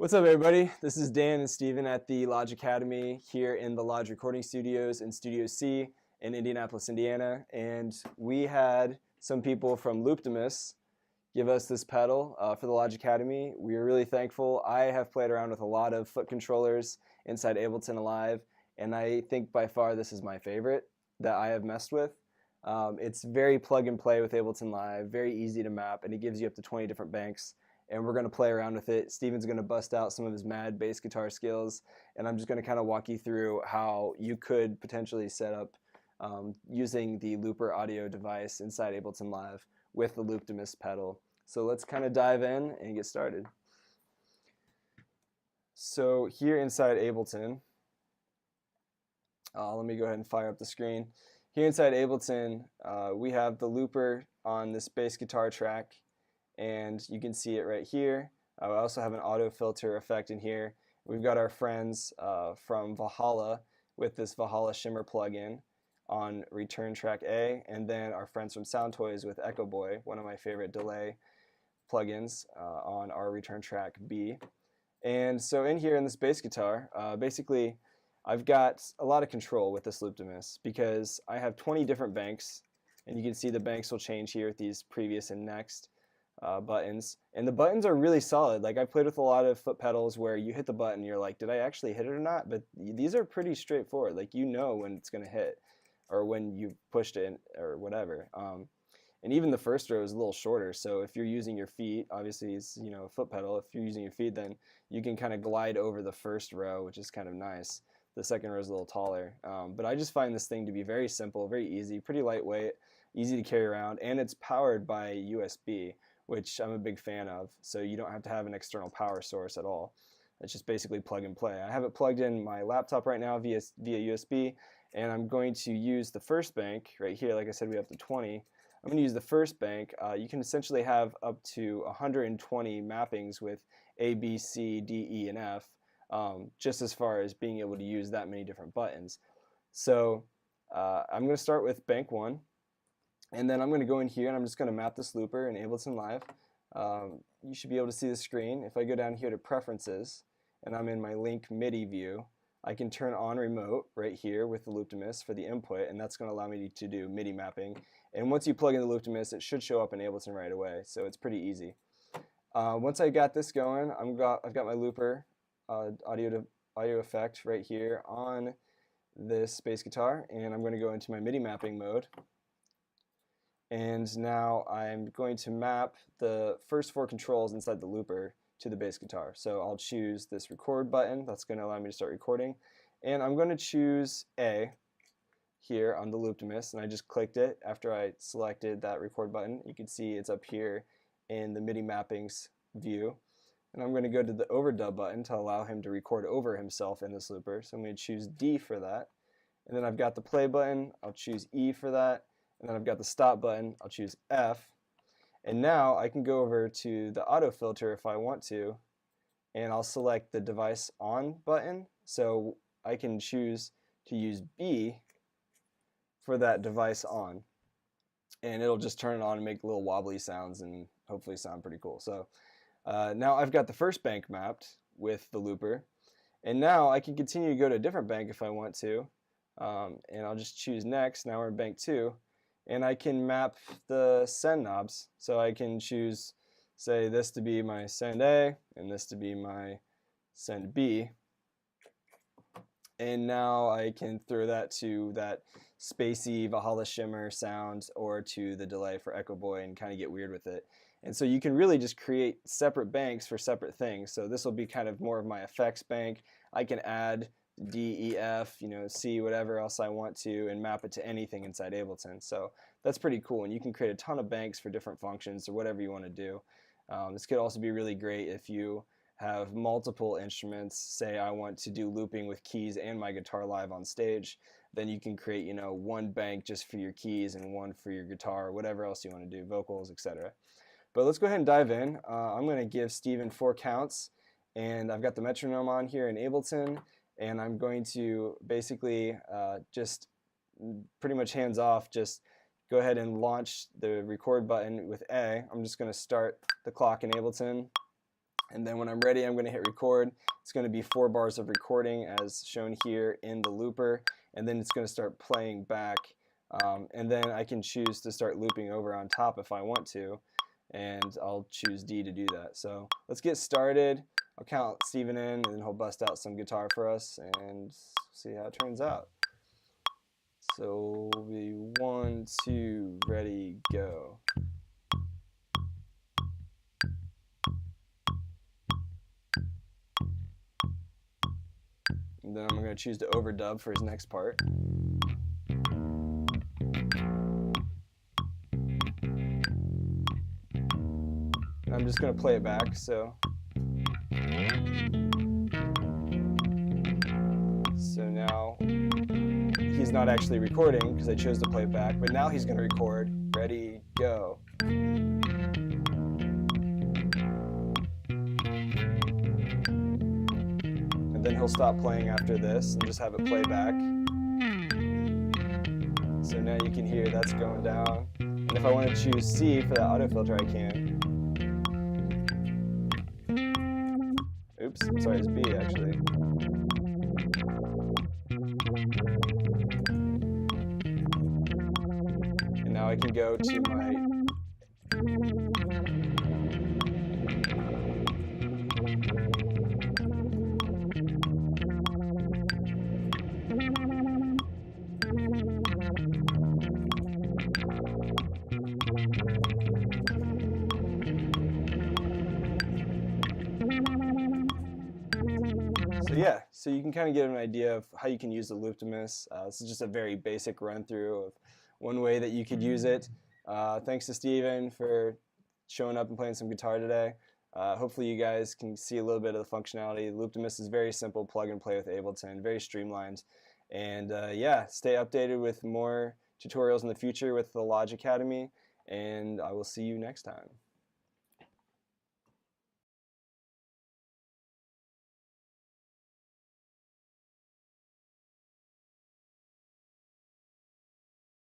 What's up, everybody? This is Dan and Steven at the Lodge Academy here in the Lodge Recording Studios in Studio C in Indianapolis, Indiana. And we had some people from Looptimus give us this pedal for the Lodge Academy. We are really thankful. I have played around with a lot of foot controllers inside Ableton Alive, and I think by far this is my favorite that I have messed with. It's very plug and play with Ableton Live, very easy to map, and it gives you up to 20 different banks. And we're going to play around with it. Steven's going to bust out some of his mad bass guitar skills, and I'm just going to kind of walk you through how you could potentially set up using the looper audio device inside Ableton Live with the Looptimus pedal. So let's kind of dive in and get started. So here inside Ableton, let me go ahead and fire up the screen. Here inside Ableton, we have the looper on this bass guitar track, and you can see it right here. I also have an auto filter effect in here. We've got our friends from Valhalla with this Valhalla Shimmer plugin on return track A, and then our friends from Sound Toys with Echo Boy, one of my favorite delay plugins, on our return track B. And so in here in this bass guitar, basically I've got a lot of control with this Looptimus because I have 20 different banks, and you can see the banks will change here with these previous and next buttons, and the buttons are really solid. Like, I've played with a lot of foot pedals where you hit the button and you're like, did I actually hit it or not? But these are pretty straightforward. Like, you know when it's gonna hit or when you pushed it or whatever. And even the first row is a little shorter, so if you're using your feet, obviously it's, you know, a foot pedal. If you're using your feet, then you can kind of glide over the first row, which is kind of nice. The second row is a little taller, but I just find this thing to be very simple, very easy, pretty lightweight, easy to carry around, and it's powered by USB, which I'm a big fan of, so you don't have to have an external power source at all. It's just basically plug and play. I have it plugged in my laptop right now via USB, and I'm going to use the first bank right here. Like I said, we have up to 20. I'm going to use the first bank. You can essentially have up to 120 mappings with A, B, C, D, E, and F, just as far as being able to use that many different buttons. So I'm going to start with bank 1. And then I'm going to go in here and I'm just going to map this looper in Ableton Live. You should be able to see the screen. If I go down here to Preferences and I'm in my link MIDI view, I can turn on remote right here with the Looptimus for the input, and that's going to allow me to do MIDI mapping. And once you plug in the Looptimus, it should show up in Ableton right away, so it's pretty easy. Once I got this going, I've got my looper audio effect right here on this bass guitar, and I'm going to go into my MIDI mapping mode. And now I'm going to map the first 4 controls inside the looper to the bass guitar. So I'll choose this record button. That's going to allow me to start recording. And I'm going to choose A here on the Looptimus, and I just clicked it after I selected that record button. You can see it's up here in the MIDI mappings view. And I'm going to go to the overdub button to allow him to record over himself in this looper. So I'm going to choose D for that. And then I've got the play button. I'll choose E for that. And then I've got the stop button. I'll choose F. And now I can go over to the auto filter if I want to, and I'll select the device on button. So I can choose to use B for that device on. And it'll just turn it on and make little wobbly sounds and hopefully sound pretty cool. So now I've got the first bank mapped with the looper. And now I can continue to go to a different bank if I want to. And I'll just choose next. Now we're in bank 2. And I can map the send knobs. So I can choose, say, this to be my send A and this to be my send B. And now I can throw that to that spacey Valhalla Shimmer sound or to the delay for Echo Boy and kind of get weird with it. And so you can really just create separate banks for separate things. So this will be kind of more of my effects bank. I can add D, E, F, you know, C, whatever else I want to, and map it to anything inside Ableton. So that's pretty cool, and you can create a ton of banks for different functions or whatever you want to do. This could also be really great if you have multiple instruments. Say I want to do looping with keys and my guitar live on stage, then you can create, you know, one bank just for your keys and one for your guitar or whatever else you want to do, vocals, etc. But let's go ahead and dive in. I'm going to give Steven 4 counts, and I've got the metronome on here in Ableton. And I'm going to basically just pretty much hands off, just go ahead and launch the record button with A. I'm just going to start the clock in Ableton. And then when I'm ready, I'm going to hit record. It's going to be 4 bars of recording as shown here in the looper, and then it's going to start playing back. And then I can choose to start looping over on top if I want to, and I'll choose D to do that. So let's get started. I'll count Steven in, and then he'll bust out some guitar for us and see how it turns out. So we'll be 1, 2, ready, go. And then I'm going to choose to overdub for his next part. And I'm just going to play it back. So now he's not actually recording because I chose to play it back, but now he's going to record. Ready, go. And then he'll stop playing after this and just have it play back. So now you can hear that's going down. And if I want to choose C for that auto filter, I can. Oops, I'm sorry, it's B actually. And now I can go to my So yeah, so you can kind of get an idea of how you can use the Looptimus. This is just a very basic run through of one way that you could use it. Thanks to Steven for showing up and playing some guitar today. Hopefully you guys can see a little bit of the functionality. Looptimus is very simple, plug and play with Ableton, very streamlined. And yeah, stay updated with more tutorials in the future with the Lodge Academy, and I will see you next time.